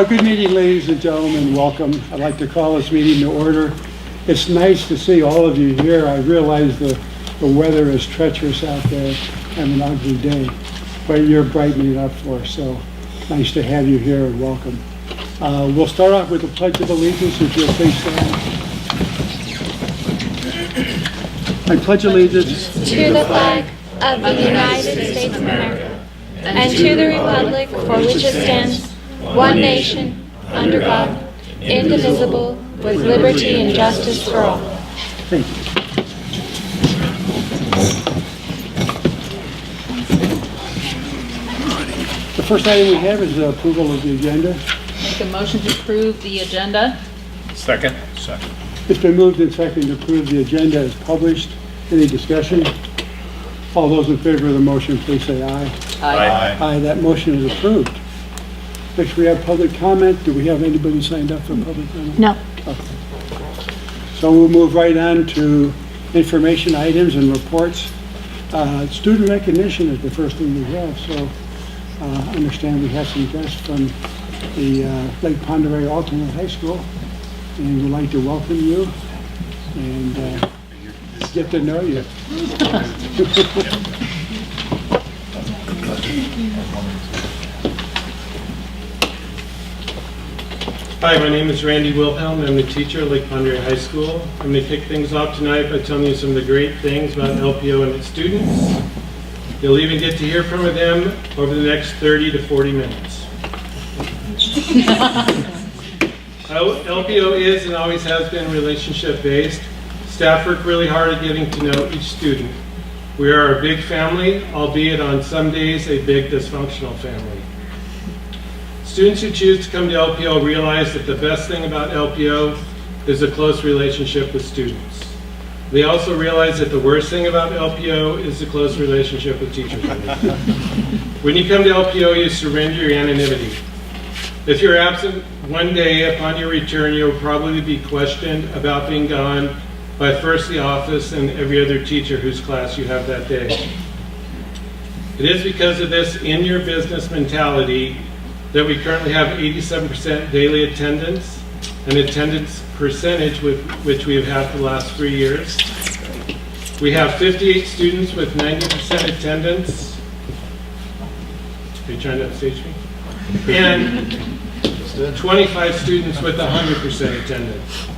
Good meeting, ladies and gentlemen. Welcome. I'd like to call this meeting to order. It's nice to see all of you here. I realize the weather is treacherous out there and an ugly day, but you're brightening it up for us, so nice to have you here and welcome. We'll start off with the Pledge of Allegiance, if you'll please stand. I pledge allegiance to the flag of the United States of America and to the republic for which it stands, one nation, under God, indivisible, with liberty and justice for all. Thank you. The first item we have is the approval of the agenda. Make a motion to approve the agenda. Second. It's been moved and seconded to approve the agenda as published. Any discussion? All those in favor of the motion, please say aye. Aye. Aye, that motion is approved. Next, we have public comment. Do we have anybody signed up for public comment? No. Okay. So we'll move right on to information items and reports. Student recognition is the first thing we have, so I understand we have some guests from the Lake Ponderay Alternate High School, and we'd like to welcome you and get to know you. Hi, my name is Randy Wilhelm. I'm the teacher at Lake Ponderay High School. I'm going to kick things off tonight by telling you some of the great things about LPO and its students. You'll even get to hear from them over the next 30 to 40 minutes. LPO is and always has been relationship-based. Staff work really hard at getting to know each student. We are a big family, albeit on some days a big dysfunctional family. Students who choose to come to LPO realize that the best thing about LPO is a close relationship with students. They also realize that the worst thing about LPO is the close relationship with teachers. When you come to LPO, you surrender your anonymity. If you're absent one day, upon your return, you'll probably be questioned about being gone by first the office and every other teacher whose class you have that day. It is because of this in your business mentality that we currently have 87% daily attendance, an attendance percentage with which we have had for the last 3 years. We have 58 students with 90% attendance. Are you trying to upstage me? And 25 students with 100% attendance.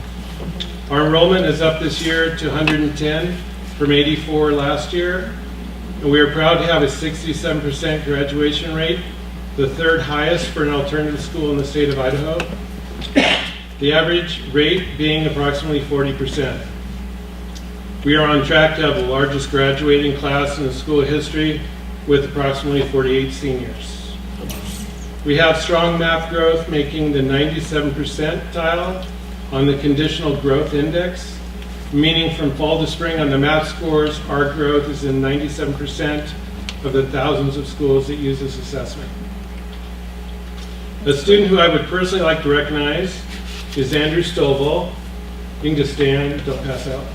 Our enrollment is up this year to 110 from 84 last year. And we are proud to have a 67% graduation rate, the third highest for an alternative school in the state of Idaho. The average rate being approximately 40%. We are on track to have the largest graduating class in the school history with approximately 48 seniors. We have strong math growth, making the 97th percentile on the conditional growth index, meaning from fall to spring on the math scores, our growth is in 97% of the thousands of schools that use this assessment. A student who I would personally like to recognize is Andrew Stovall. You can just stand, don't pass out.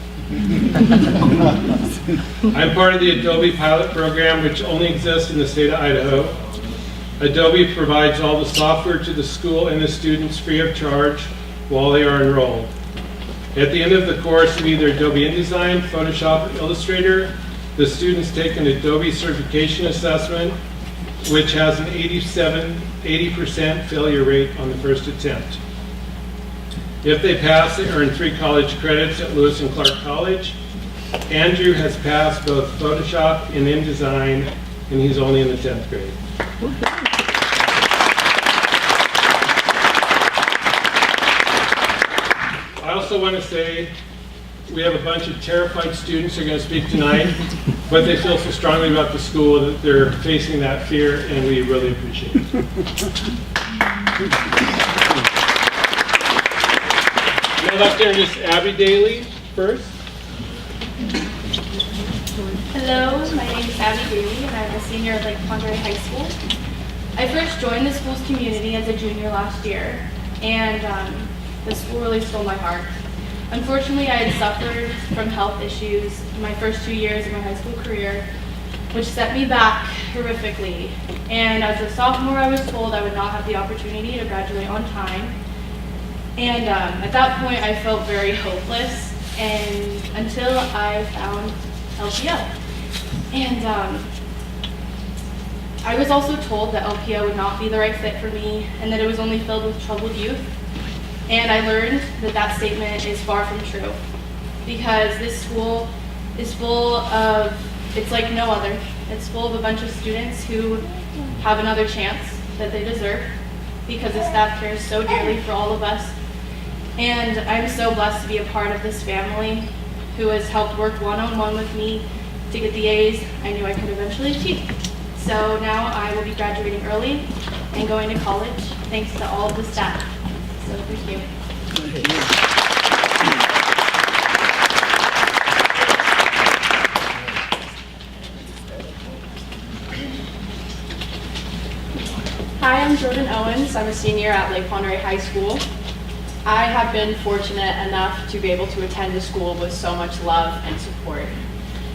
I'm part of the Adobe pilot program, which only exists in the state of Idaho. Adobe provides all the software to the school and the students free of charge while they are enrolled. At the end of the course of either Adobe InDesign, Photoshop, or Illustrator, the students take an Adobe certification assessment, which has an 80% failure rate on the first attempt. If they pass, they earn 3 college credits at Lewis and Clark College. Andrew has passed both Photoshop and InDesign, and he's only in the 10th grade. I also want to say we have a bunch of terrified students who are going to speak tonight, but they feel so strongly about the school that they're facing that fear, and we really appreciate it. I'd like to introduce Abby Daly first. Hello, my name is Abby Daly, and I'm a senior at Lake Ponderay High School. I first joined the school's community as a junior last year, and the school really stole my heart. Unfortunately, I had suffered from health issues in my first 2 years of my high school career, which set me back horrifically. And as a sophomore, I was told I would not have the opportunity to graduate on time. And at that point, I felt very hopeless, and until I found LPO. And I was also told that LPO would not be the right fit for me, and that it was only filled with troubled youth. And I learned that that statement is far from true, because this school is full of, it's like no other. It's full of a bunch of students who have another chance that they deserve, because the staff cares so dearly for all of us. And I'm so blessed to be a part of this family who has helped work one-on-one with me to get the A's I knew I could eventually achieve. So now I will be graduating early and going to college thanks to all of the staff. So thank you. Hi, I'm Jordan Owens. I'm a senior at Lake Pondere High School. I have been fortunate enough to be able to attend a school with so much love and support.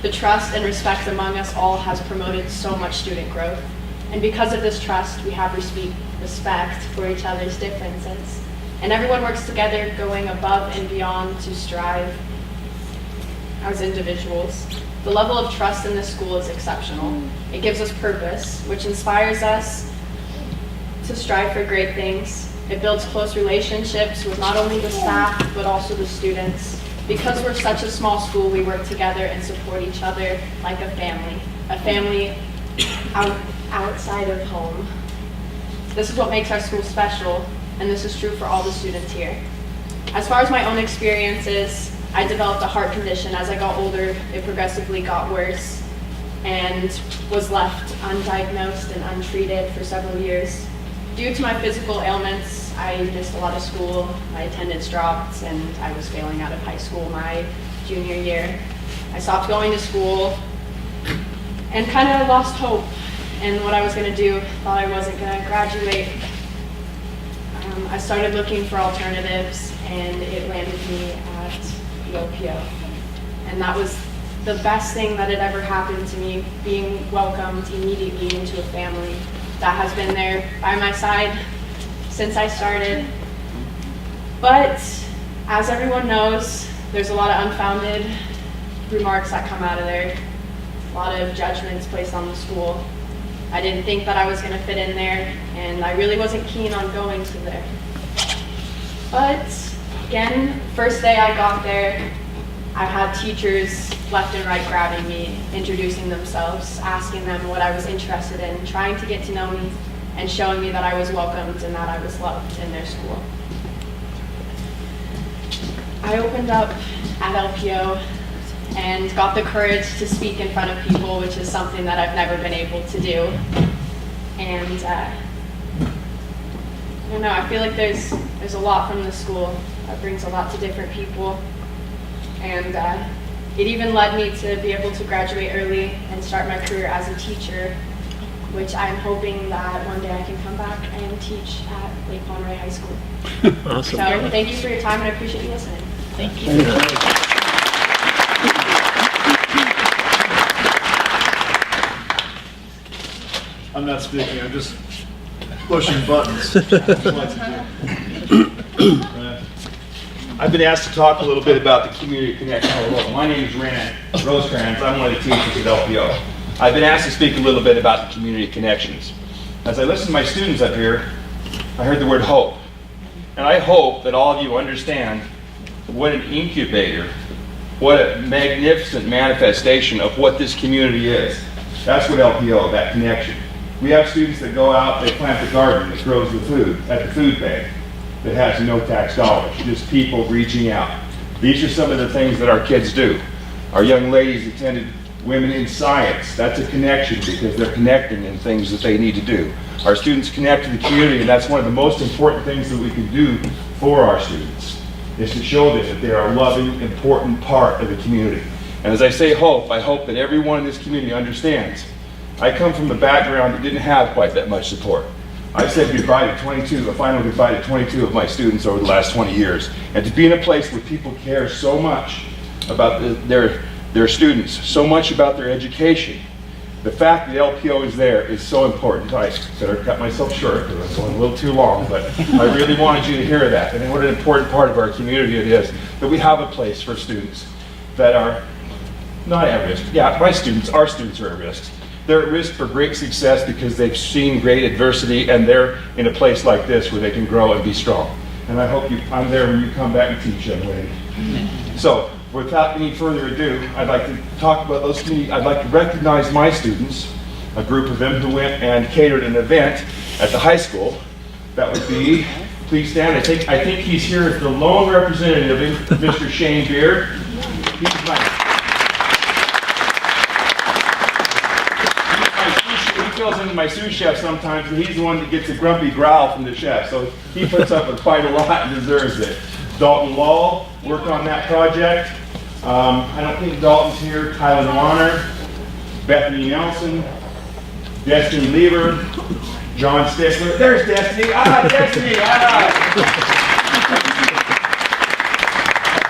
The trust and respect among us all has promoted so much student growth. And because of this trust, we have respect for each other's differences. And everyone works together, going above and beyond to strive as individuals. The level of trust in this school is exceptional. It gives us purpose, which inspires us to strive for great things. It builds close relationships with not only the staff, but also the students. Because we're such a small school, we work together and support each other like a family outside of home. This is what makes our school special, and this is true for all the students here. As far as my own experiences, I developed a heart condition. As I got older, it progressively got worse and was left undiagnosed and untreated for several years. Due to my physical ailments, I missed a lot of school, my attendance dropped, and I was failing out of high school my junior year. I stopped going to school and kind of lost hope in what I was going to do, thought I wasn't going to graduate. I started looking for alternatives, and it landed me at the LPO. And that was the best thing that had ever happened to me, being welcomed immediately into a family that has been there by my side since I started. But as everyone knows, there's a lot of unfounded remarks that come out of there, a lot of judgments placed on the school. I didn't think that I was going to fit in there, and I really wasn't keen on going to there. But again, first day I got there, I had teachers left and right grabbing me, introducing themselves, asking them what I was interested in, trying to get to know me, and showing me that I was welcomed and that I was loved in their school. I opened up at LPO and got the courage to speak in front of people, which is something that I've never been able to do. And I don't know, I feel like there's a lot from the school that brings a lot to different people. And it even led me to be able to graduate early and start my career as a teacher, which I'm hoping that one day I can come back and teach at Lake Pondere High School. Awesome. So thank you for your time, and I appreciate you listening. Thank you. I'm not speaking, I'm just pushing buttons. I've been asked to talk a little bit about the community connection. My name is Rand Rosecrans. I'm one of the teachers at LPO. I've been asked to speak a little bit about the community connections. As I listen to my students up here, I heard the word hope. And I hope that all of you understand what an incubator, what a magnificent manifestation of what this community is. That's what LPO, that connection. We have students that go out, they plant the garden that grows the food at the food bank that has no tax dollars, just people reaching out. These are some of the things that our kids do. Our young ladies attended Women in Science. That's a connection because they're connecting in things that they need to do. Our students connect to the community, and that's one of the most important things that we can do for our students, is to show them that they are a loving, important part of the community. And as I say hope, I hope that everyone in this community understands. I come from a background that didn't have quite that much support. I said goodbye to a final goodbye to 22 of my students over the last 20 years. And to be in a place where people care so much about their students, so much about their education, The fact that LPO is there is so important. I better cut myself short because I'm going a little too long, but I really wanted you to hear that. And what an important part of our community it is, that we have a place for students that are not at risk. Yeah, our students are at risk. They're at risk for great success because they've seen great adversity and they're in a place like this where they can grow and be strong. And I hope I'm there when you come back and teach, young lady. So, without any further ado, I'd like to talk about those community. I'd like to recognize my students, a group of them who went and catered an event at the high school. That would be, please stand. I think he's here as the lone representative, Mr. Shane Beard. He fills into my sous chef sometimes, and he's the one that gets a grumpy growl from the chef. So he puts up with quite a lot and deserves it. Dalton Law worked on that project. I don't think Dalton's here. Kylan Warner, Bethany Nelson, Destiny Lever, John Stickler. There's Destiny. Destiny.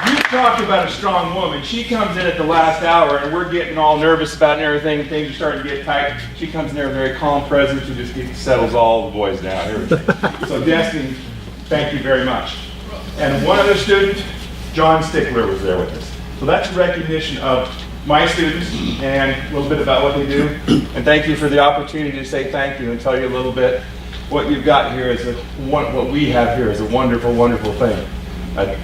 You talk about a strong woman. She comes in at the last hour, and we're getting all nervous about everything. Things are starting to get tight. She comes in there, very calm presence, and just settles all the boys down. Everything. So Destiny, thank you very much. And one other student, John Stickler, was there with us. So that's a recognition of my students and a little bit about what they do. And thank you for the opportunity to say thank you and tell you a little bit. What you've got here is what we have here is a wonderful, wonderful thing. An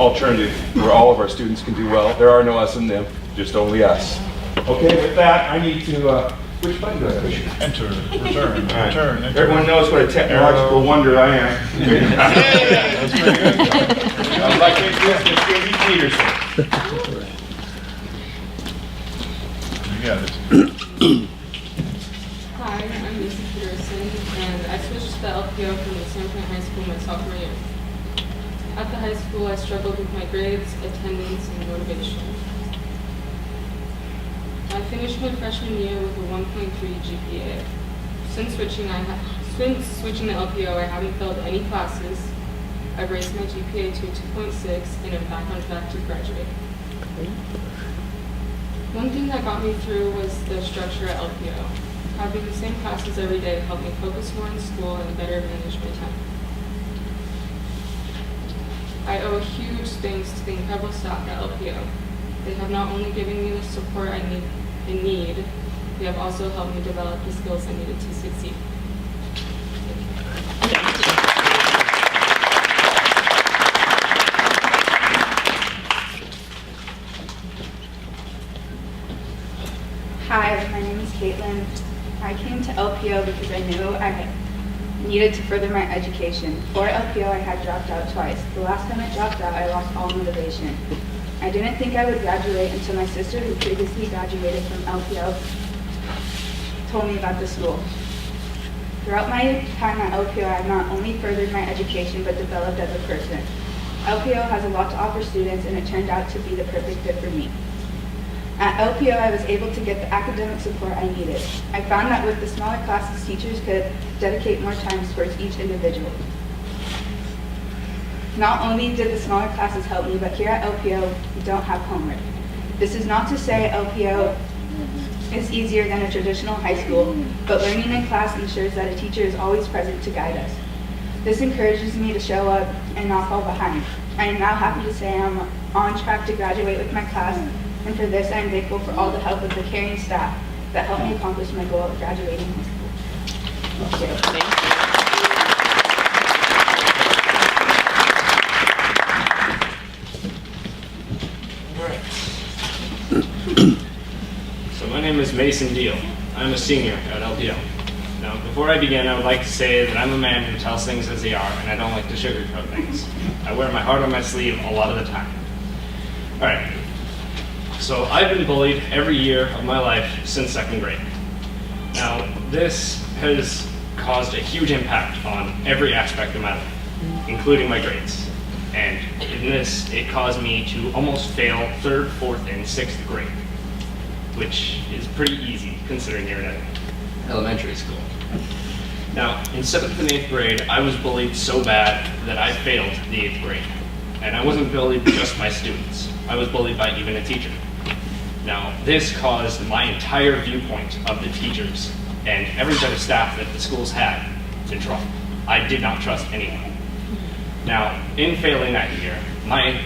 alternative where all of our students can do well. There are no us and them, just only us. Okay, with that, I need to, which button do I push? Enter, return, Right. return. Enter. Everyone knows what a technological wonder I am. That's pretty good. I'd like to introduce Ms. Katie Peterson. You got it. Hi, I'm Lisa Peterson, and I switched to the LPO from the San Fran High School my sophomore year. At the high school, I struggled with my grades, attendance, and motivation. I finished my freshman year with a 1.3 GPA. Since switching to LPO, I haven't failed any classes. I've raised my GPA to a 2.6 and am back on track to graduate. One thing that got me through was the structure at LPO. Having the same classes every day helped me focus more in school and better manage my time. I owe a huge thanks to the incredible staff at LPO. They have not only given me the support I need, they have also helped me develop the skills I needed to succeed. Hi, my name is Caitlin. I came to LPO because I knew I needed to further my education. For LPO, I had dropped out twice. The last time I dropped out, I lost all motivation. I didn't think I would graduate until my sister, who previously graduated from LPO, told me about the school. Throughout my time at LPO, I have not only furthered my education, but developed as a person. LPO has a lot to offer students, and it turned out to be the perfect fit for me. At LPO, I was able to get the academic support I needed. I found that with the smaller classes, teachers could dedicate more time towards each individual. Not only did the smaller classes help me, but here at LPO, we don't have homework. This is not to say LPO is easier than a traditional high school, but learning in class ensures that a teacher is always present to guide us. This encourages me to show up and not fall behind. I am now happy to say I'm on track to graduate with my class, and for this I am thankful for all the help of the caring staff that helped me accomplish my goal of graduating high school. Thank you. So my name is Mason Deal. I'm a senior at LPO. Now, before I begin, I would like to say that I'm a man who tells things as they are, and I don't like to sugarcoat things. I wear my heart on my sleeve a lot of the time. All right. So I've been bullied every year of my life since second grade. Now, this has caused a huge impact on every aspect of my life, including my grades. And in this, it caused me to almost fail 3rd, 4th, and 6th grade, which is pretty easy considering you're in elementary school. Now, in 7th and 8th grade, I was bullied so bad that I failed the 8th grade. And I wasn't bullied just by students. I was bullied by even a teacher. Now, this caused my entire viewpoint of the teachers and every bit of staff that the schools had to drop. I did not trust anyone. Now, in failing that year, my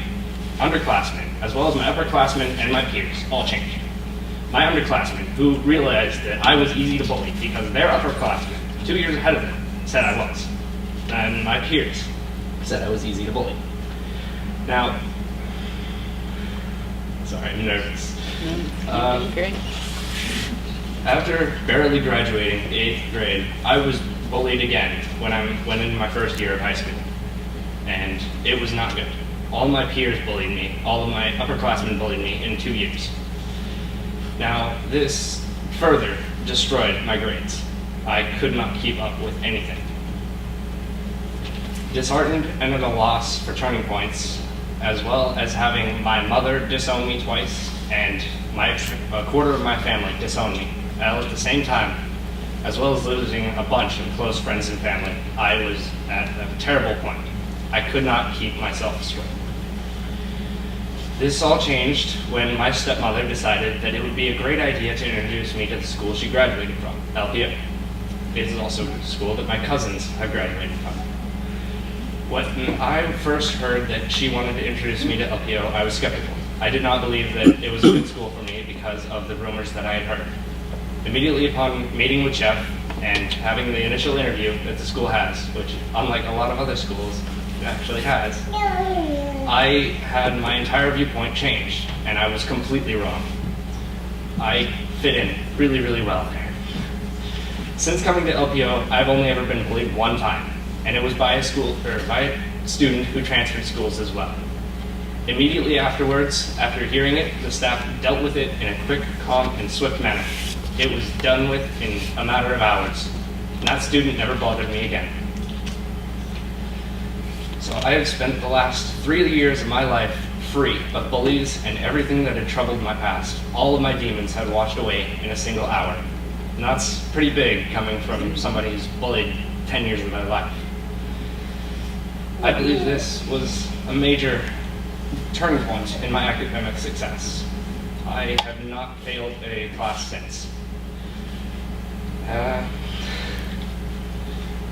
underclassmen, as well as my upperclassmen and my peers, all changed. My underclassmen, who realized that I was easy to bully because their upperclassmen, 2 years ahead of them, said I was. And my peers said I was easy to bully. Now, sorry, I'm nervous. After barely graduating 8th grade, I was bullied again when I went into my first year of high school. And it was not good. All my peers bullied me. All of my upperclassmen bullied me in 2 years. Now, this further destroyed my grades. I could not keep up with anything. Disheartened and at a loss for turning points, as well as having my mother disown me twice and a quarter of my family disown me all at the same time, as well as losing a bunch of close friends and family, I was at a terrible point. I could not keep myself straight. This all changed when my stepmother decided that it would be a great idea to introduce me to the school she graduated from, LPO. It is also the school that my cousins have graduated from. When I first heard that she wanted to introduce me to LPO, I was skeptical. I did not believe that it was a good school for me because of the rumors that I had heard. Immediately upon meeting with Jeff and having the initial interview that the school has, which unlike a lot of other schools, it actually has, I had my entire viewpoint changed, and I was completely wrong. I fit in really, really well there. Since coming to LPO, I've only ever been bullied one time, and it was by a student who transferred schools as well. Immediately afterwards, after hearing it, the staff dealt with it in a quick, calm, and swift manner. It was done with in a matter of hours, and that student never bothered me again. So I have spent the last 3 years of my life free of bullies and everything that had troubled my past. All of my demons had washed away in a single hour. And that's pretty big coming from somebody who's bullied 10 years of my life. I believe this was a major turning point in my academic success. I have not failed a class since.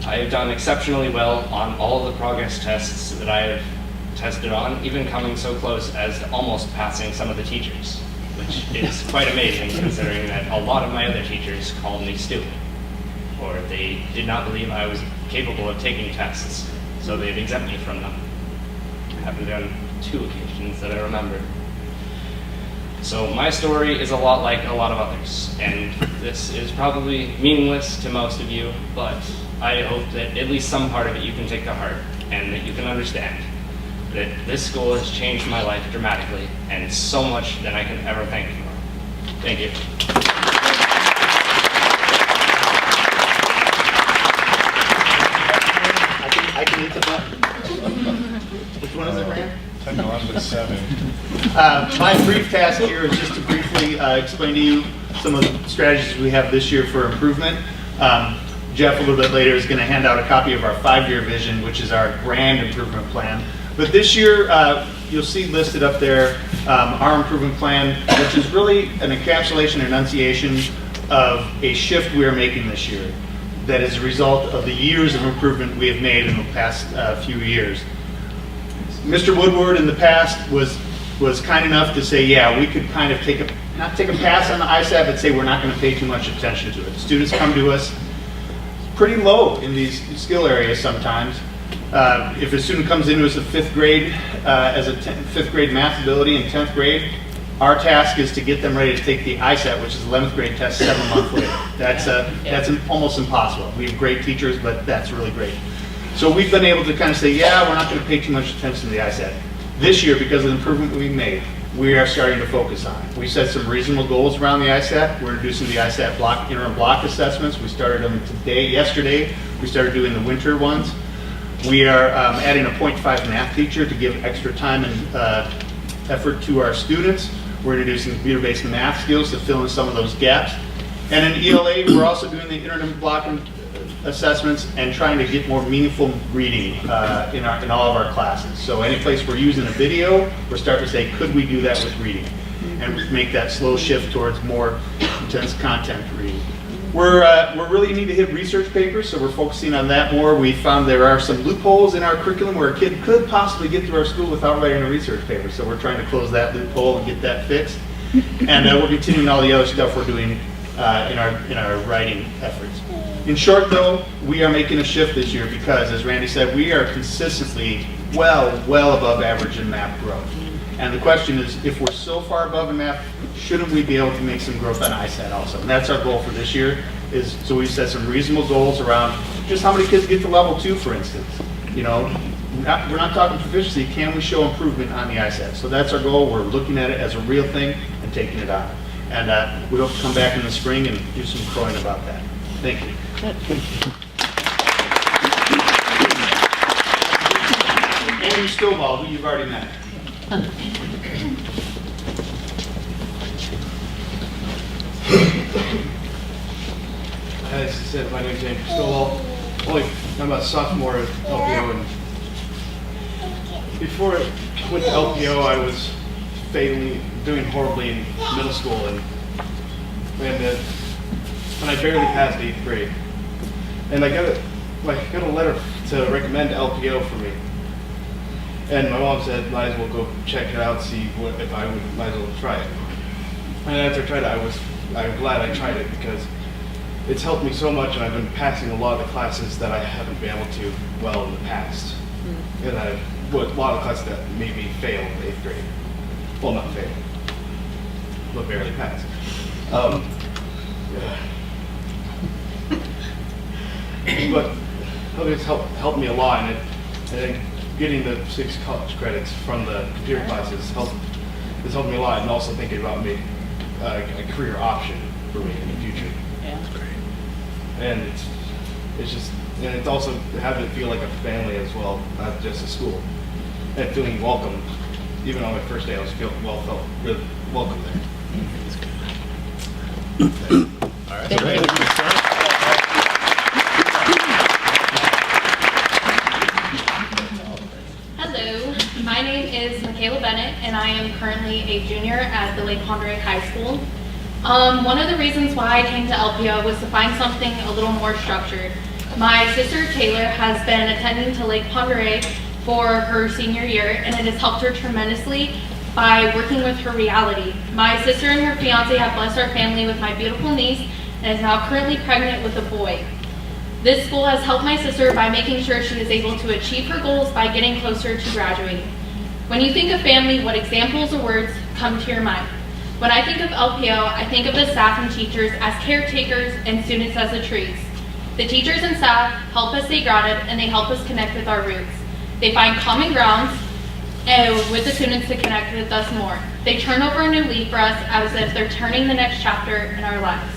I have done exceptionally well on all of the progress tests that I have tested on, even coming so close as to almost passing some of the teachers, which is quite amazing considering that a lot of my other teachers called me stupid, or they did not believe I was capable of taking tests, so they'd exempt me from them. It happened on 2 occasions that I remember. So my story is a lot like a lot of others, and this is probably meaningless to most of you, but I hope that at least some part of it you can take to heart, and that you can understand that this school has changed my life dramatically, and so much that I can ever thank for. Thank you. I can hit the button. Which one is it, Rand? 7. My brief task here is just to briefly explain to you some of the strategies we have this year for improvement. Jeff, a little bit later, is going to hand out a copy of our 5-year vision, which is our grand improvement plan. But this year, you'll see listed up there our improvement plan, which is really an encapsulation, enunciation of a shift we are making this year that is a result of the years of improvement we have made in the past few years. Mr. Woodward in the past was kind enough to say, yeah, we could kind of not take a pass on the ISAT, but say we're not going to pay too much attention to it. Students come to us pretty low in these skill areas sometimes. If a student comes into us in 5th grade as a 5th grade math ability in 10th grade, our task is to get them ready to take the ISAT, which is 11th grade test 7 months later. That's almost impossible. We have great teachers, but that's really great. So we've been able to kind of say, yeah, we're not going to pay too much attention to the ISAT. This year, because of the improvement we've made, we are starting to focus on it. We set some reasonable goals around the ISAT. We're introducing the ISAT interim block assessments. We started them yesterday. We started doing the winter ones. We are adding a 0.5 math teacher to give extra time and effort to our students. We're introducing computer-based math skills to fill in some of those gaps. And in ELA, we're also doing the interim block assessments and trying to get more meaningful reading in all of our classes. So any place we're using a video, we're starting to say, could we do that with reading? and make that slow shift towards more intense content reading. We're really need to hit research papers, so we're focusing on that more. We found there are some loopholes in our curriculum where a kid could possibly get through our school without writing a research paper, so we're trying to close that loophole and get that fixed. And we're continuing all the other stuff we're doing in our writing efforts. In short, though, we are making a shift this year because, as Randy said, we are consistently well above average in math growth. And the question is, if we're so far above in math, shouldn't we be able to make some growth on ISAT also? And that's our goal for this year. So we've set some reasonable goals around just how many kids get to level 2, for instance. You know, we're not talking proficiency. Can we show improvement on the ISAT? So that's our goal. We're looking at it as a real thing and taking it on. And we hope to come back in the spring and do some crowing about that. Thank you. Andrew Stovall, who you've already met. As I said, my name's Andrew Stovall. I'm a sophomore at LPO, and before I went to LPO, I was doing horribly in middle school, and I barely passed 8th grade. And I got a letter to recommend LPO for me. And my mom said, might as well go check it out, see if I might as well try it. And after I tried it, I'm glad I tried it because it's helped me so much, and I've been passing a lot of the classes that I haven't been able to well in the past. And a lot of classes that maybe failed in 8th grade. Well, not failed, but barely passed. But it's helped me a lot, and then getting the 6 college credits from the computer classes has helped me a lot, and also thinking about me a career option for me in the future. Yeah. That's great. And it's also having it feel like a family as well, not just a school, and feeling welcome. Even on my first day, I was felt really welcome there. All right. Thank you. Hello, my name is Michaela Bennett, and I am currently a junior at the Lake Pond High School. One of the reasons why I came to LPO was to find something a little more structured. My sister Taylor has been attending to Lake Pond for her senior year, and it has helped her tremendously by working with her reality. My sister and her fiance have blessed our family with my beautiful niece and is now currently pregnant with a boy. This school has helped my sister by making sure she is able to achieve her goals by getting closer to graduating. When you think of family, what examples or words come to your mind? When I think of LPO, I think of the staff and teachers as caretakers and students as the trees. The teachers and staff help us stay grounded, and they help us connect with our roots. They find common grounds with the students to connect with us more. They turn over a new leaf for us as if they're turning the next chapter in our lives.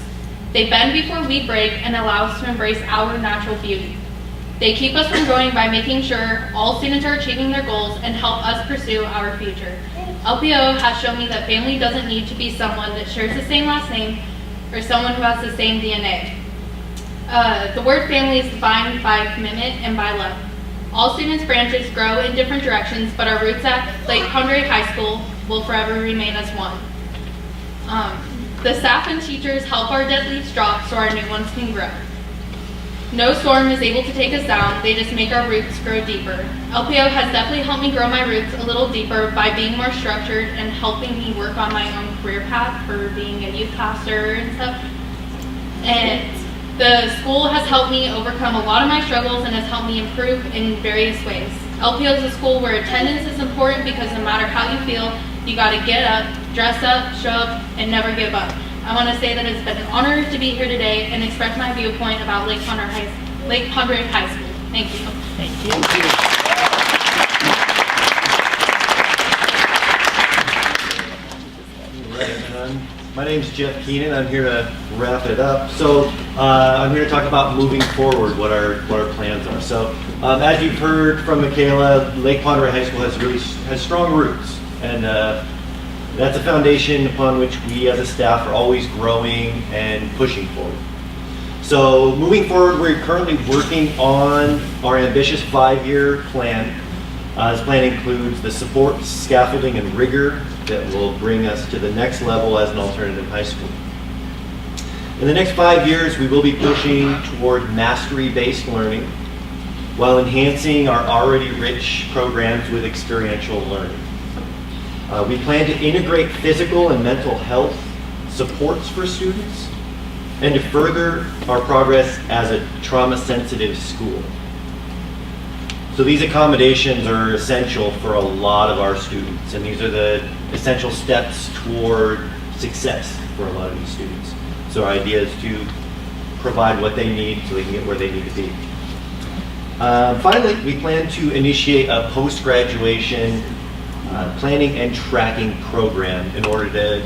They bend before we break and allow us to embrace our natural beauty. They keep us from growing by making sure all students are achieving their goals and help us pursue our future. LPO has shown me that family doesn't need to be someone that shares the same last name or someone who has the same DNA. The word family is defined by commitment and by love. All students' branches grow in different directions, but our roots at Lake Pond High School will forever remain as one. The staff and teachers help our dead leaves drop so our new ones can grow. No storm is able to take us down, they just make our roots grow deeper. LPO has definitely helped me grow my roots a little deeper by being more structured and helping me work on my own career path for being a youth pastor and stuff. And the school has helped me overcome a lot of my struggles and has helped me improve in various ways. LPO is a school where attendance is important because no matter how you feel, you gotta get up, dress up, show up, and never give up. I want to say that it's been an honor to be here today and express my viewpoint about Lake Pond High School. Thank you. Thank you. My name's Jeff Keenan. I'm here to wrap it up. So I'm here to talk about moving forward, what our plans are. So as you've heard from Michaela, Lake Pond High School has strong roots, and that's a foundation upon which we as a staff are always growing and pushing forward. So moving forward, we're currently working on our ambitious 5-year plan. This plan includes the support, scaffolding, and rigor that will bring us to the next level as an alternative high school. In the next 5 years, we will be pushing toward mastery-based learning while enhancing our already rich programs with experiential learning. We plan to integrate physical and mental health supports for students and to further our progress as a trauma-sensitive school. So these accommodations are essential for a lot of our students, and these are the essential steps toward success for a lot of these students. So our idea is to provide what they need so they can get where they need to be. Finally, we plan to initiate a post-graduation planning and tracking program in order to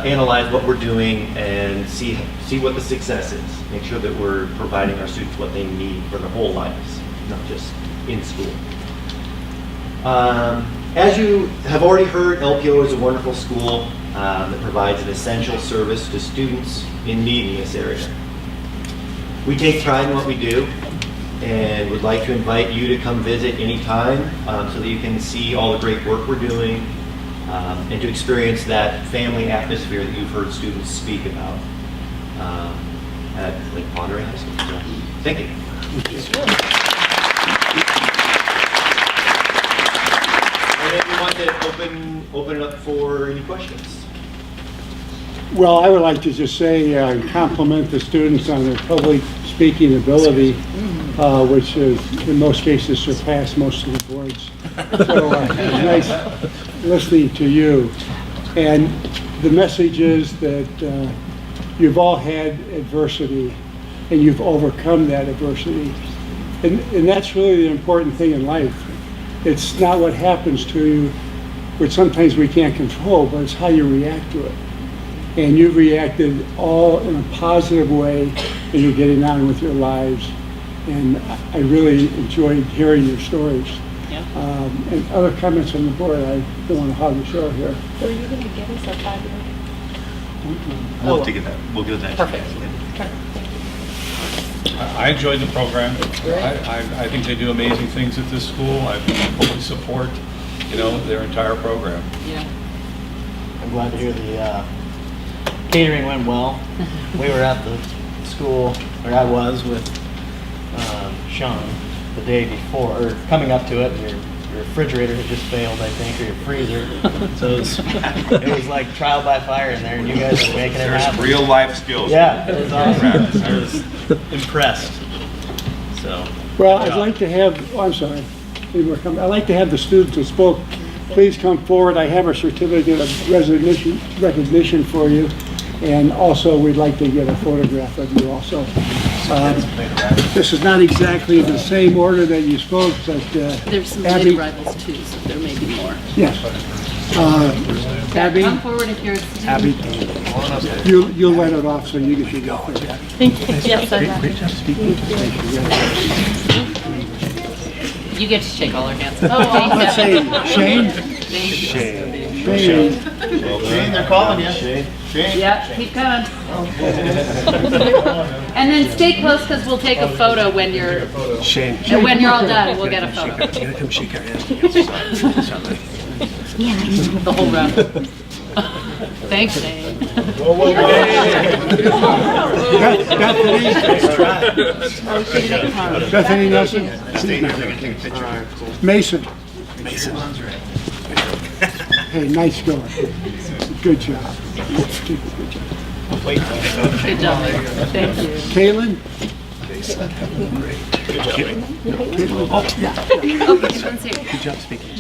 analyze what we're doing and see what the success is. Make sure that we're providing our students what they need for their whole lives, not just in school. As you have already heard, LPO is a wonderful school that provides an essential service to students in need in this area. We take pride in what we do and would like to invite you to come visit anytime so that you can see all the great work we're doing and to experience that family atmosphere that you've heard students speak about at Lake Ponder High School. So, thank you. And then we want to open it up for any questions. Well, I would like to just say, compliment the students on their public speaking ability, which has in most cases surpassed most of the boards. So it's nice listening to you. And the message is that you've all had adversity and you've overcome that adversity. And that's really the important thing in life. It's not what happens to you, which sometimes we can't control, but it's how you react to it. And you've reacted all in a positive way, and you're getting on with your lives. And I really enjoyed hearing your stories. Yeah. And other comments on the board, I don't want to hog the show here. Were you going to give us a 5-year? We'll get that. We'll get that. Perfect. I enjoyed the program. I think they do amazing things at this school. I fully support, their entire program. Yeah. I'm glad to hear the catering went well. We were at the school, or I was with Sean the day before, or coming up to it, and your refrigerator had just failed, I think, or your freezer. So it was like trial by fire in there, and you guys were making it happen. Real life skills. Yeah, it was awesome. I was impressed. So. Well, I'd like to have, I'm sorry, I'd like to have the students who spoke, please come forward. I have a certificate of recognition for you. And also, we'd like to get a photograph of you also. This is not exactly the same order that you spoke, but There's some Abby, late arrivals too, so there may be more. yes. Abby, Come forward if you're. Abby, you'll let it off so you get your go. Thank you. Yes, I'm Great job speaking. You get to shake all our hands. Let's say Shane. Shane. Shane, they're calling you. Shane. Yeah, keep going. And then stay close because we'll take a photo when you're. Shane. And when you're all done, we'll get a photo. You gotta come shake our hand. The whole round. Thanks, Shane. Bethany Nelson. Mason. Hey, nice going. Good job. Good job. Good job. Thank you. Kaylin? Good job speaking.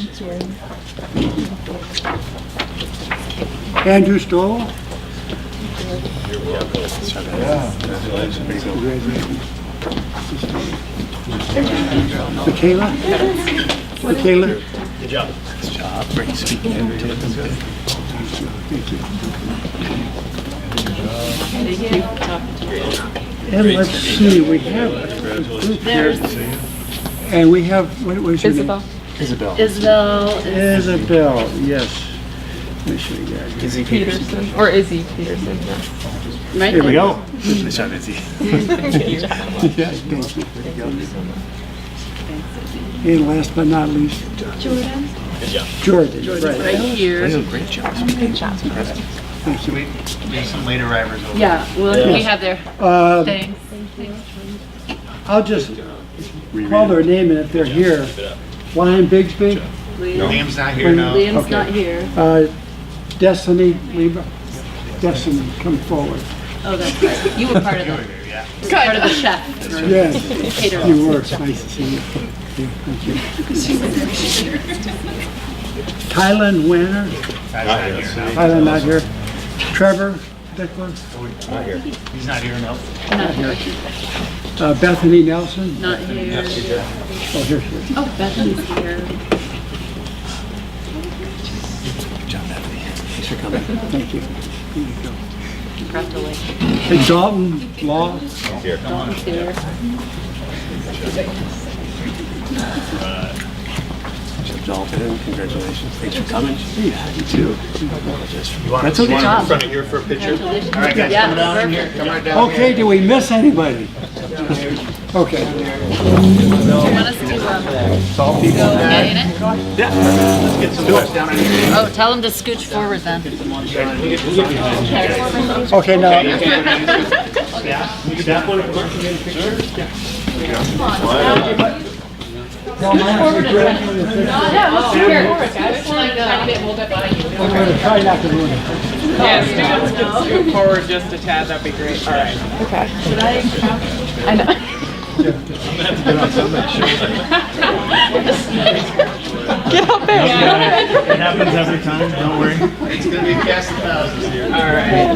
Andrew Stoll? Michaela? Michaela? Good job. Good job. Great speaking. Thank you. And let's see, we have a group here. And we have, what is your name? Isabel. Isabel, yes. Let me show you guys. Izzy Peterson. Or Izzy Peterson, yeah. Right Here we there. go. Good job, Izzy. Thank you. Yeah, thank you. There you go. And last but not least, Jordan. Jordan. Right here. Great job. Thank you. There's some later arrivals over. Yeah, well, we have their things. I'll just call their name, and if they're here, Lion Bigsby, Liam's not here now. Liam's Okay. not here. Destiny Leba. Destiny, come forward. Oh, that's right. You were part of the, part of the chef. Yes, Caterer. you were. It's nice to see you. Yeah, thank you. Kylan Wanner. Kylan not here. Trevor Dickler. Not here. He's not here, no. Not here. Bethany Nelson. Not here. Oh, here she is. Oh, Bethany's here. Good job, Bethany. Thanks for coming. Thank you. Here you go. Congratulations. Hey, Dalton Law. Here. Dalton's here. Dalton, congratulations. Thanks for coming. Yeah, you too. You want That's to okay. in front of here for a picture? All right, guys, Yeah, come down here. perfect. Come right down Okay, do we miss anybody? Okay. Do you want us to go get in it? Let's get some folks down in here. Oh, tell them to scooch forward then. Okay, now, Staff want to come and get a picture? now my name is Greg. I'm going to try not to ruin it. Yeah, students can scoot forward just a tad, that'd be great. All right. Okay. Should I? I know. Get up there. It happens every time, don't worry. It's going to be a cast of thousands here. All right.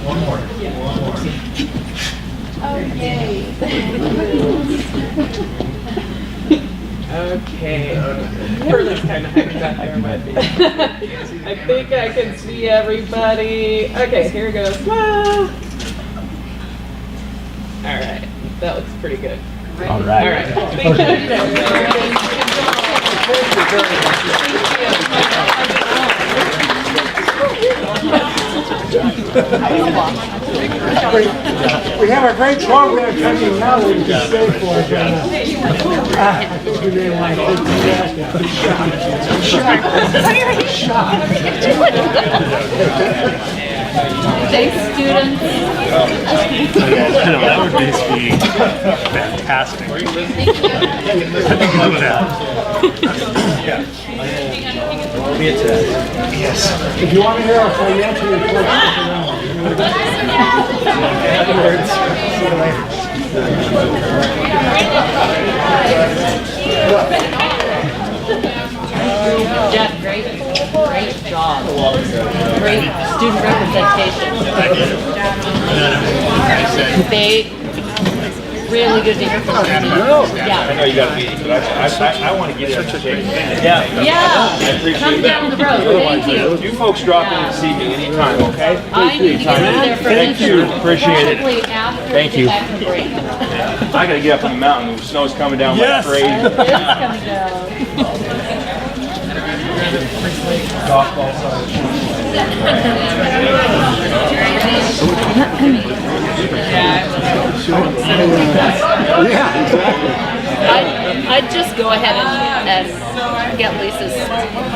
One more. Okay. Further's kind of hiding back there, but I think I can see everybody. Okay, here goes. Smile. All right, that looks pretty good. All right. All right. Thank We have a great program coming now that we can stay for. You may want to Thanks, students. That would be fantastic. Love that. Yes. If you want to hear our financial report, afterwards. See you later. Jeff, great job. Great student representation. They, really good to hear from you. I Yeah. know you got a meeting, but I want to get it. Yeah. I appreciate Come that. down the road. Thank you. You folks drop in this evening anytime, okay? I need to get there for Thank you. Appreciate it. Probably after Thank we you. get back from break. I gotta get up on the mountain. The snow's coming down like crazy. It is coming down. Golf ball Yeah, exactly. I'd just go ahead and get Lisa's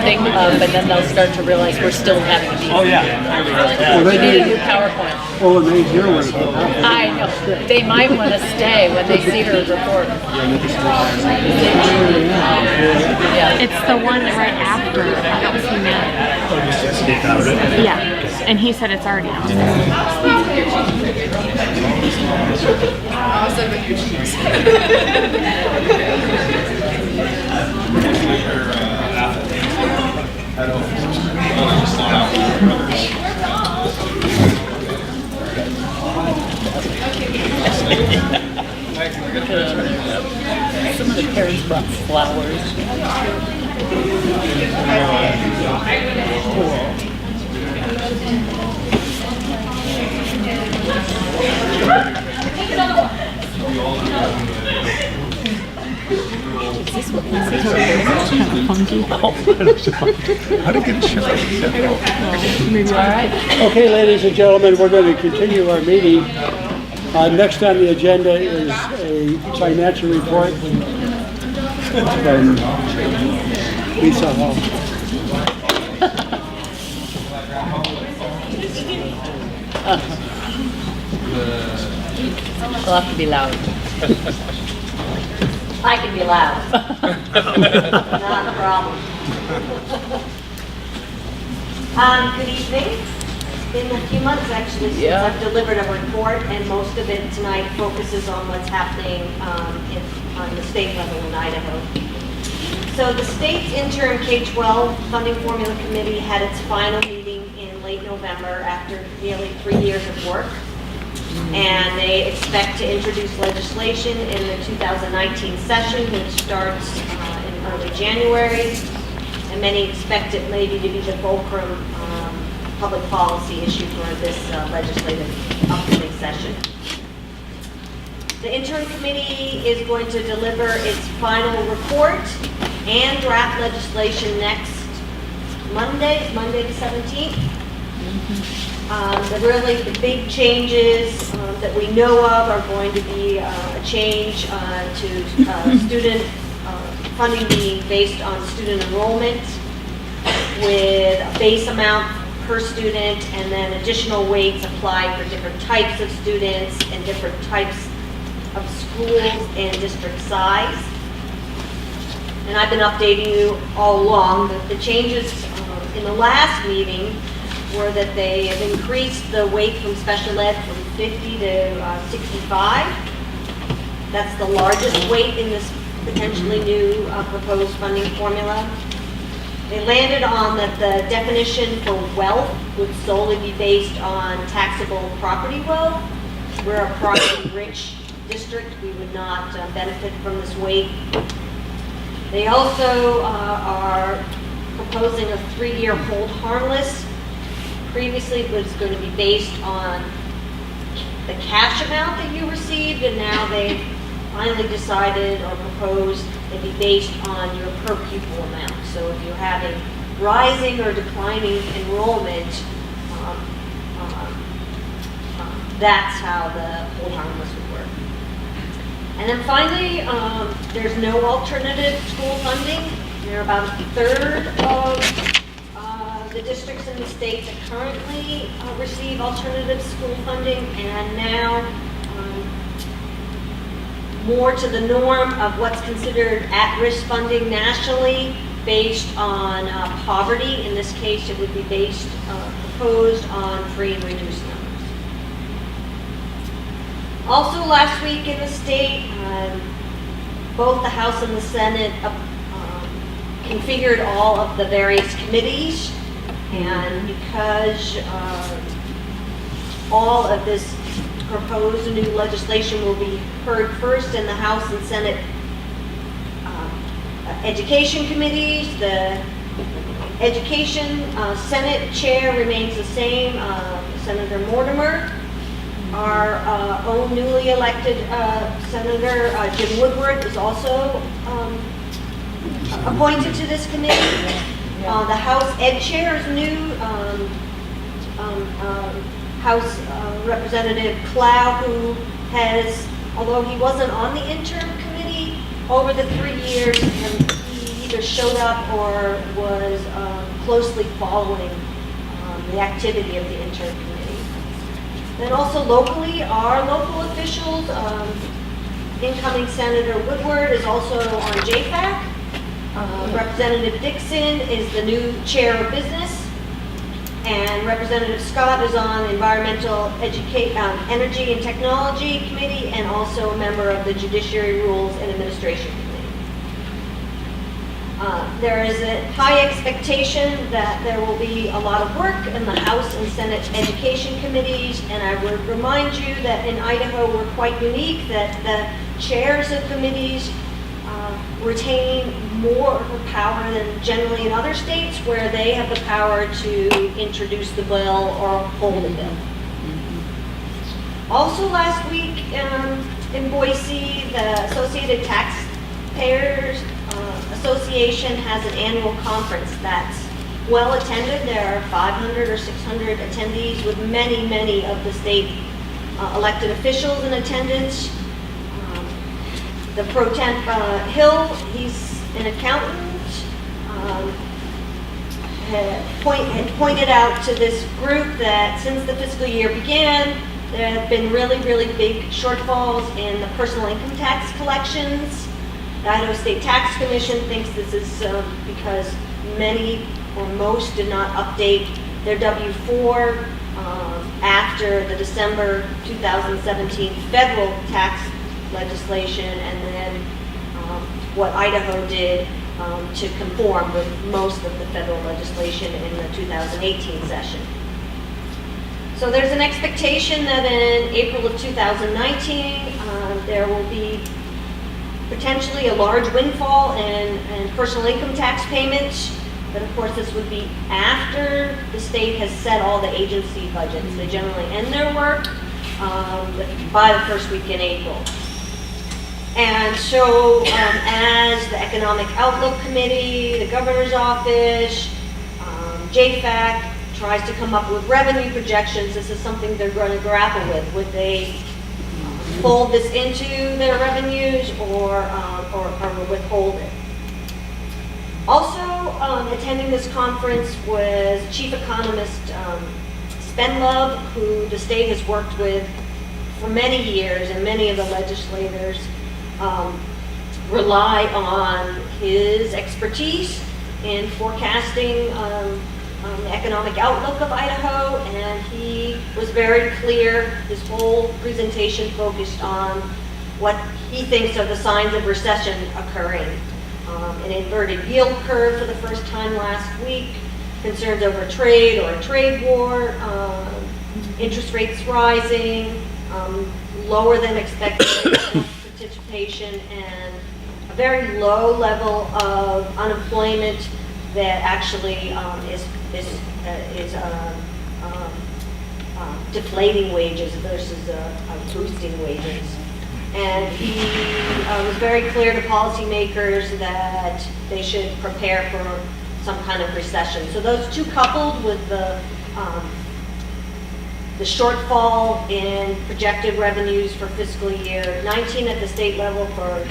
thing up, and then they'll start to realize we're still having a meeting. Oh, yeah. We need a new PowerPoint. Oh, and they hear what it's about. I know. They might want to stay when they see her report. Yeah. It's the one right after that was he meant. Yeah, and he said it's already out. Some of the parents brought flowers. Is this what this is? Kind of funky. How did it get shipped? Maybe all right. Okay, ladies and gentlemen, we're going to continue our meeting. Next on the agenda is a financial report from Lisa Hall. We'll have to be loud. I can be loud. Not a problem. Good evening. It's been a few months actually since I've delivered a report, and most of it tonight focuses on what's happening on the state level in Idaho. So the state's interim K-12 funding formula committee had its final meeting in late November after nearly 3 years of work. And they expect to introduce legislation in the 2019 session, which starts in early January. And many expect it maybe to be the fulcrum public policy issue for this legislative upcoming session. The interim committee is going to deliver its final report and draft legislation next Monday the 17th. The big changes that we know of are going to be a change to student funding being based on student enrollment with a base amount per student and then additional weights applied for different types of students and different types of schools and district size. And I've been updating you all along that the changes in the last meeting were that they have increased the weight from special ed from 50 to 65. That's the largest weight in this potentially new proposed funding formula. They landed on that the definition for wealth would solely be based on taxable property wealth. We're a property-rich district. We would not benefit from this weight. They also are proposing a 3-year hold harmless. Previously, it was going to be based on the cash amount that you received, and now they've finally decided or proposed it be based on your per pupil amount. So if you're having rising or declining enrollment, that's how the hold harmless would work. And then finally, there's no alternative school funding. There are about a third of the districts in the state that currently receive alternative school funding, and now more to the norm of what's considered at-risk funding nationally based on poverty. In this case, it would be based, proposed on free and reduced numbers. Also last week in the state, both the House and the Senate configured all of the various committees, and because all of this proposed new legislation will be heard first in the House and Senate education committees, the education Senate chair remains the same, Senator Mortimer. Our own newly elected Senator Jim Woodward is also appointed to this committee. The House Ed Chair is new. House Representative Clow, who has, although he wasn't on the interim committee, over the 3 years, he either showed up or was closely following the activity of the interim committee. Then also locally, our local officials, incoming Senator Woodward is also on JFAC. Representative Dixon is the new chair of business. And Representative Scott is on Environmental Energy and Technology Committee and also a member of the Judiciary Rules and Administration Committee. There is a high expectation that there will be a lot of work in the House and Senate Education Committees, and I would remind you that in Idaho we're quite unique that the chairs of committees retain more power than generally in other states where they have the power to introduce the bill or hold a bill. Also last week in Boise, the Associated Taxpayers Association has an annual conference that's well attended. There are 500 or 600 attendees with many of the state elected officials in attendance. The pro temp Hill, he's an accountant, had pointed out to this group that since the fiscal year began, there have been really, really big shortfalls in the personal income tax collections. The Idaho State Tax Commission thinks this is because many or most did not update their W-4 after the December 2017 federal tax legislation, and then what Idaho did to conform with most of the federal legislation in the 2018 session. So there's an expectation that in April of 2019, there will be potentially a large windfall in personal income tax payments. But of course, this would be after the state has set all the agency budgets. They generally end their work by the first week in April. And so as the Economic Outlook Committee, the Governor's Office, JFAC tries to come up with revenue projections, this is something they're going to grapple with. Would they fold this into their revenues or withhold it? Also attending this conference was Chief Economist Spenlove, who the state has worked with for many years, and many of the legislators rely on his expertise in forecasting the economic outlook of Idaho, and he was very clear. His whole presentation focused on what he thinks are the signs of recession occurring. An inverted yield curve for the first time last week, concerns over trade or a trade war, interest rates rising, lower than expected participation, and a very low level of unemployment that actually is deflating wages versus boosting wages. And he was very clear to policymakers that they should prepare for some kind of recession. So those two, coupled with the shortfall in projected revenues for fiscal year 19 at the state level for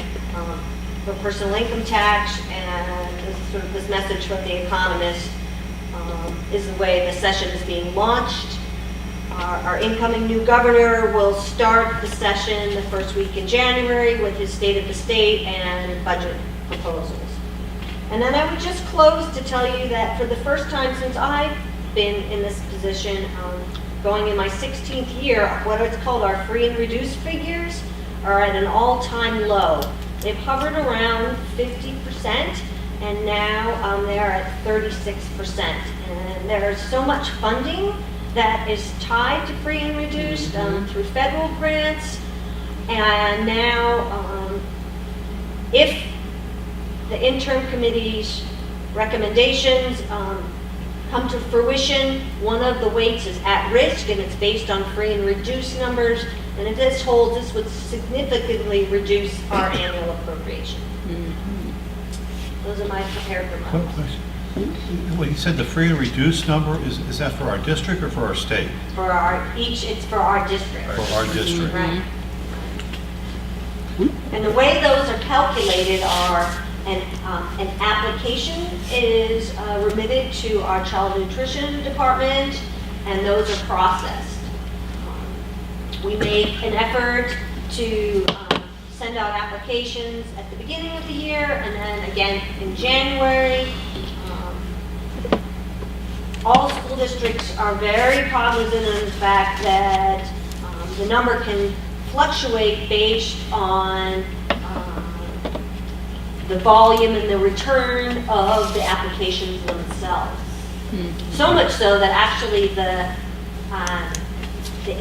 personal income tax, and sort of this message from the economist is the way the session is being launched. Our incoming new governor will start the session the first week in January with his State of the State and budget proposals. And then I would just close to tell you that for the first time since I've been in this position, going in my 16th year, what it's called our free and reduced figures are at an all-time low. They've hovered around 50%, and now they're at 36%. And there's so much funding that is tied to free and reduced through federal grants. And now, if the interim committee's recommendations come to fruition, one of the weights is at risk, and it's based on free and reduced numbers. And if this holds, this would significantly reduce our annual appropriation. Those are my prepared remarks. One question. Well, you said the free and reduced number, is that for our district or for our state? For it's for our district. For our district. Right. And the way those are calculated are an application is remitted to our child nutrition department, and those are processed. We make an effort to send out applications at the beginning of the year, and then again in January. All school districts are very cognizant of the fact that the number can fluctuate based on the volume and the return of the applications themselves. So much so that actually the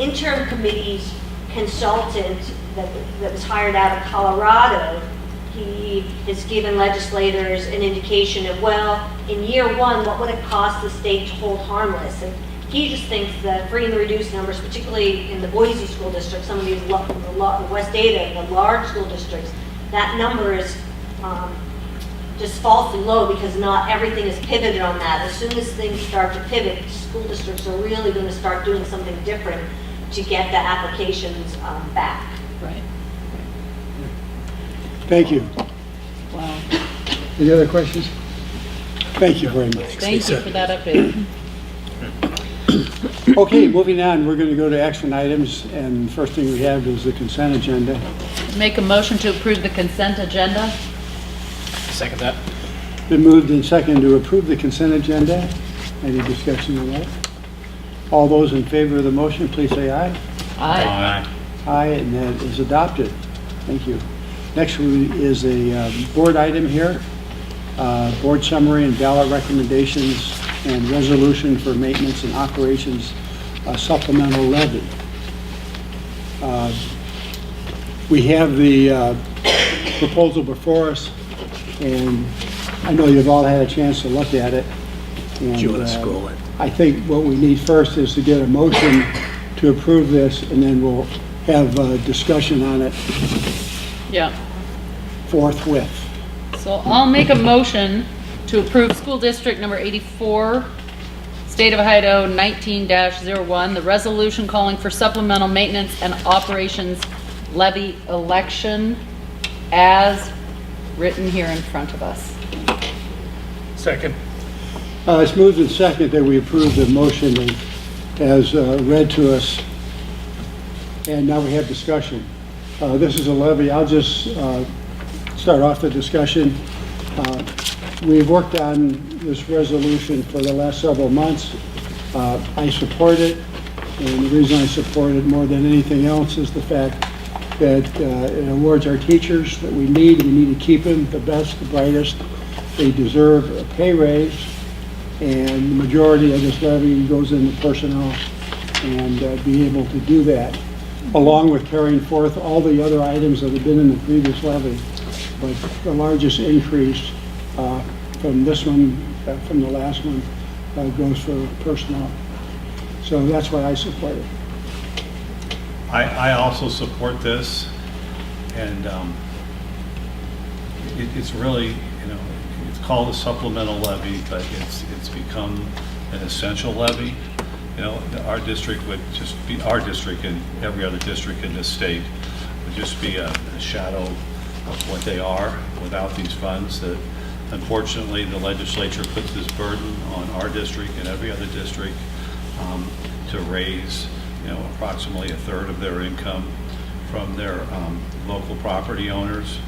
interim committee's consultant that was hired out of Colorado, he has given legislators an indication of, well, in year one, what would it cost the state to hold harmless? And he just thinks the free and reduced numbers, particularly in the Boise school district, some of these the West Ada, the large school districts, that number is just falsely low because not everything is pivoted on that. As soon as things start to pivot, school districts are really going to start doing something different to get the applications back. Right. Thank you. Wow. Any other questions? Thank you very much. Thank you for that update. Okay, moving on, we're going to go to action items, and first thing we have is the consent agenda. Make a motion to approve the consent agenda. Second that. Been moved and seconded to approve the consent agenda. Any discussion on that? All those in favor of the motion, please say aye. Aye. Aye, and that is adopted. Thank you. Next is a board item here. Board summary and ballot recommendations and resolution for maintenance and operations supplemental levy. We have the proposal before us, and I know you've all had a chance to look at it. And, Do you want to scroll it? I think what we need first is to get a motion to approve this, and then we'll have a discussion on it Yeah. forthwith. So I'll make a motion to approve School District Number 84, State of Idaho 19-01, the resolution calling for supplemental maintenance and operations levy election as written here in front of us. Second. It's moved and seconded that we approve the motion as read to us, and now we have discussion. This is a levy. I'll just start off the discussion. We've worked on this resolution for the last several months. I support it, and the reason I support it more than anything else is the fact that it awards our teachers that we need. We need to keep them, the best, the brightest. They deserve a pay raise, and the majority of this levy goes into personnel, and be able to do that, along with carrying forth all the other items that have been in the previous levy. But the largest increase from this one, from the last one, goes for personnel. So that's why I support it. I also support this, and it's really, it's called a supplemental levy, but it's become an essential levy. Our district would just be, our district and every other district in this state would just be a shadow of what they are without these funds. That unfortunately the legislature puts this burden on our district and every other district to raise approximately a third of their income from their local property owners.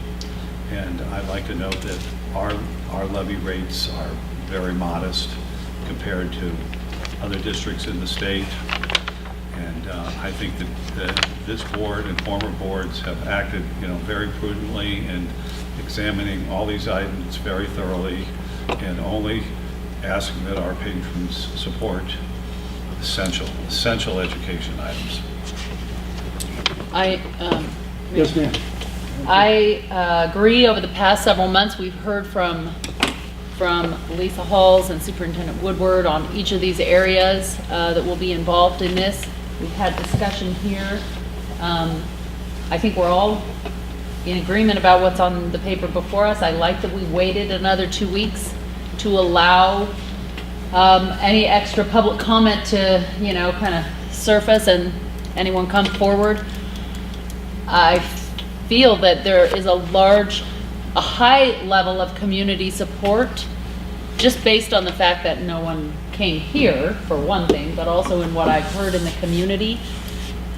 And I'd like to note that our levy rates are very modest compared to other districts in the state. And I think that this board and former boards have acted, very prudently in examining all these items very thoroughly and only asking that our patrons support essential education items. Yes, ma'am. I agree. Over the past several months, we've heard from Lisa Halls and Superintendent Woodward on each of these areas that will be involved in this. We've had discussion here. I think we're all in agreement about what's on the paper before us. I like that we waited another 2 weeks to allow any extra public comment to, kind of surface and anyone come forward. I feel that there is a high level of community support, just based on the fact that no one came here, for one thing, but also in what I've heard in the community.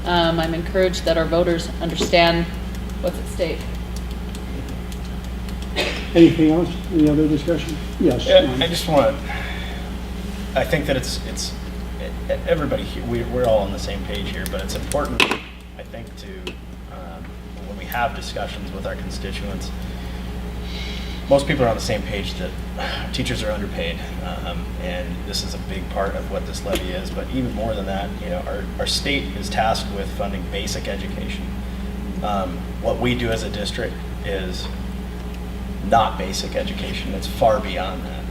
I'm encouraged that our voters understand what's at stake. Anything else? Any other discussion? Yes. I just want to, I think that it's everybody here, we're all on the same page here, but it's important, I think, to, when we have discussions with our constituents, most people are on the same page that teachers are underpaid, and this is a big part of what this levy is. But even more than that, our state is tasked with funding basic education. What we do as a district is not basic education. It's far beyond that.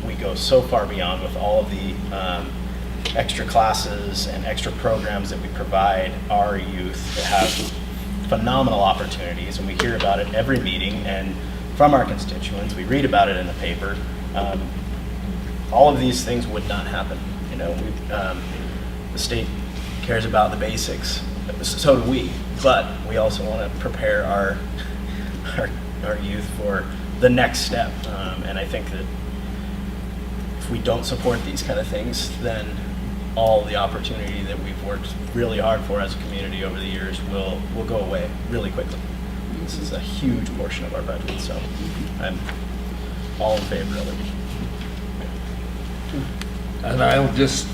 We go so far beyond with all of the extra classes and extra programs that we provide our youth that have phenomenal opportunities, and we hear about it every meeting and from our constituents. We read about it in the paper. All of these things would not happen. The state cares about the basics. So do we, but we also want to prepare our youth for the next step. And I think that if we don't support these kind of things, then all the opportunity that we've worked really hard for as a community over the years will go away really quickly. This is a huge portion of our budget, so I'm all in favor of it. And I'll just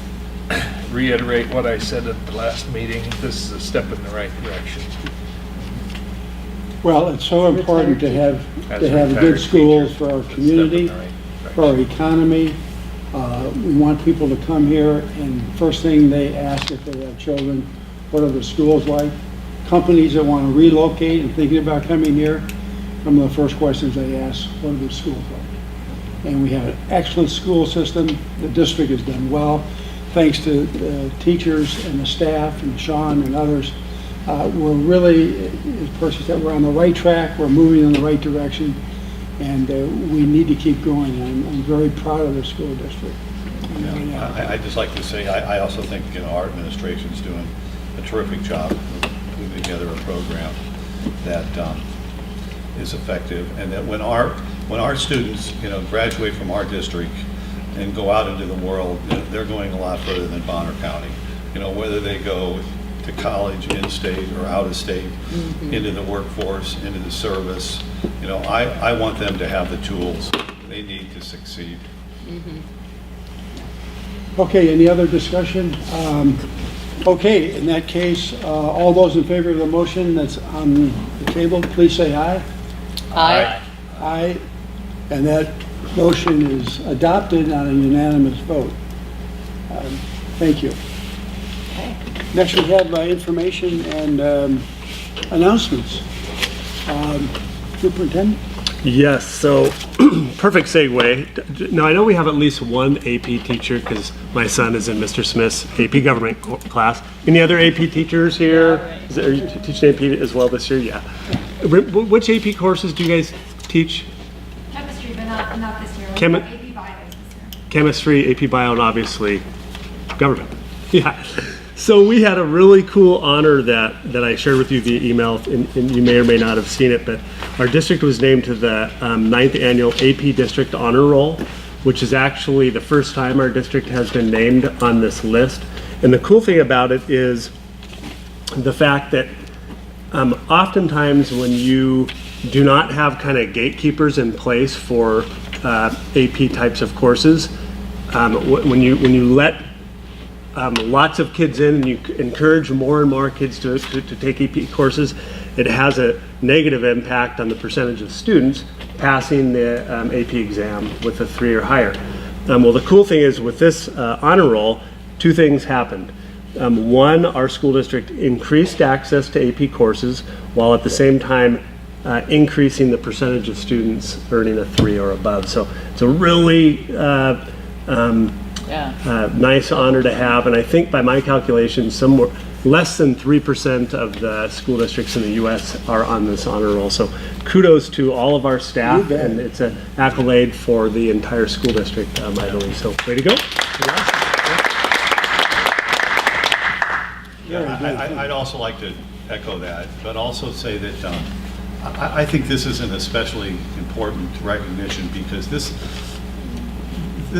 reiterate what I said at the last meeting. This is a step in the right direction. Well, it's so important to have good retired schools teachers, for our it's a step community, in the right for our economy. We want people to come here, and first thing they ask if they have children, what are the schools like? Companies that want to relocate and thinking about coming here, some of the first questions they ask, what are the schools like? And we have an excellent school system. The district has done well, thanks to the teachers and the staff and Sean and others. We're really, as Percy said, we're on the right track. We're moving in the right direction, and we need to keep going. I'm very proud of the school district. I'd just like to say, I also think, our administration's doing a terrific job of putting together a program that is effective, and that when our students, graduate from our district and go out into the world, they're going a lot further than Bonner County. Whether they go to college in-state or out-of-state, into the workforce, into the service, I want them to have the tools they need to succeed. Okay, any other discussion? Okay, in that case, all those in favor of the motion that's on the table, please say aye. Aye. Aye. And that motion is adopted on a unanimous vote. Thank you. Next, we have information and announcements. Superintendent? Yes, so perfect segue. Now, I know we have at least one AP teacher because my son is in Mr. Smith's AP government class. Any other AP teachers here? Are you teaching AP as well this year? Yeah. Which AP courses do you guys teach? Chemistry, but not this year. Chemi- AP Bio this year. Chemistry, AP Bio, and obviously government. Yeah. So we had a really cool honor that I shared with you via email, and you may or may not have seen it, but our district was named to the 9th annual AP District Honor Roll, which is actually the first time our district has been named on this list. And the cool thing about it is the fact that oftentimes when you do not have kind of gatekeepers in place for AP types of courses, when you let lots of kids in and you encourage more and more kids to take AP courses, it has a negative impact on the percentage of students passing the AP exam with a 3 or higher. Well, the cool thing is with this honor roll, two things happened. One, our school district increased access to AP courses while at the same time increasing the percentage of students earning a 3 or above. So it's a really nice honor to have, and I think by my calculations, somewhere less than 3% of the school districts in the U.S. are on this honor roll. So kudos to all of our staff, and it's an accolade for the entire school district, I believe. So way to go. Yeah, I'd also like to echo that, but also say that I think this is an especially important recognition because this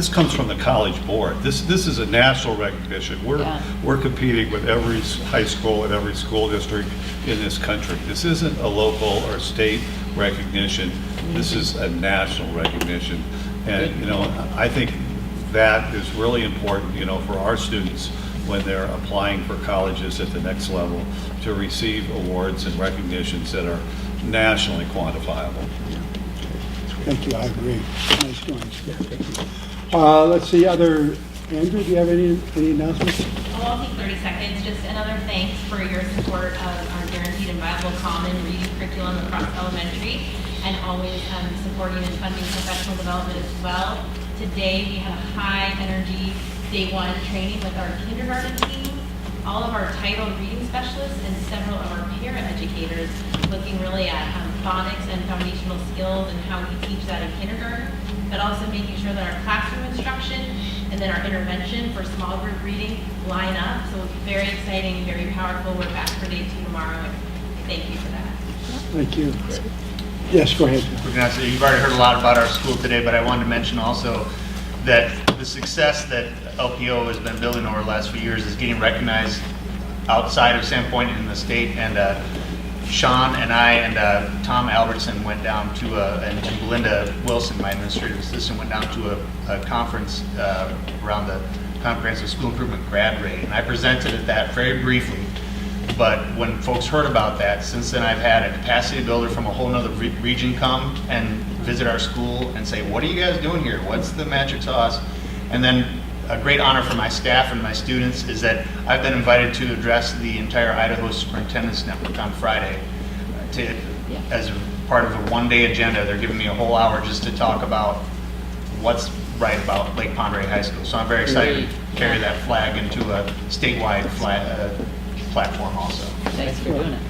comes from the College Board. This is a national recognition. We're competing with every high school and every school district in this country. This isn't a local or state recognition. This is a national recognition. And I think that is really important, for our students when they're applying for colleges at the next level to receive awards and recognitions that are nationally quantifiable. Thank you, I agree. Nice going. Let's see, Andrew, do you have any announcements? I'll take 30 seconds. Just another thanks for your support of our guaranteed and viable common reading curriculum across elementary, and always supporting and funding professional development as well. Today we had a high energy day one training with our kindergarten team, all of our title reading specialists and several of our para-educators looking really at phonics and foundational skills and how we teach that in kindergarten, but also making sure that our classroom instruction and then our intervention for small group reading line up. So it'll be very exciting and very powerful. We're back for day 2 tomorrow, and thank you for that. Thank you. Yes, go ahead. You've already heard a lot about our school today, but I wanted to mention also that the success that LPO has been building over the last few years is getting recognized outside of Sandpoint and in the state. And Sean and I and Tom Albertson went down to and Belinda Wilson, my administrative assistant, went down to a conference around the Comprehensive School Improvement Grad Rate, and I presented at that very briefly. But when folks heard about that, since then I've had a capacity builder from a whole nother region come and visit our school and say, what are you guys doing here? What's the magic sauce? And then a great honor for my staff and my students is that I've been invited to address the entire Idaho Superintendent's Network on Friday as a part of a one-day agenda. They're giving me a whole hour just to talk about what's right about Lake Pondere High School. So I'm very excited to carry that flag into a statewide platform also. Thanks for doing it.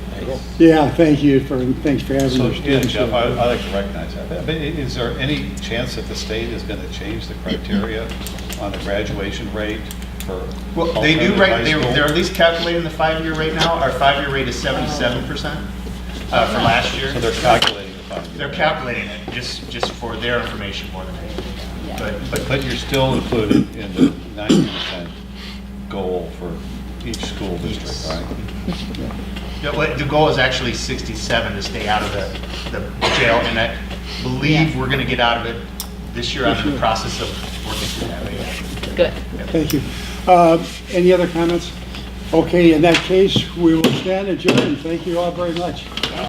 Yeah, thanks for having So, your yeah, students. Jeff, I'd like to recognize that. But is there any chance that the state is going to change the criteria on the graduation rate for Well, they do, alternative right, high school? they're at least calculating the 5-year rate now. Our 5-year rate is 77% for last year. So they're calculating the 5 years. They're calculating it, just for their information more than anything. But you're still included in the 90% goal for each school district, right? The goal is actually 67 to stay out of the jail, and I believe we're going to get out of it this year. I'm in the process of working through that. Good. Thank you. Any other comments? Okay, in that case, we will stand adjourned. Thank you all very much.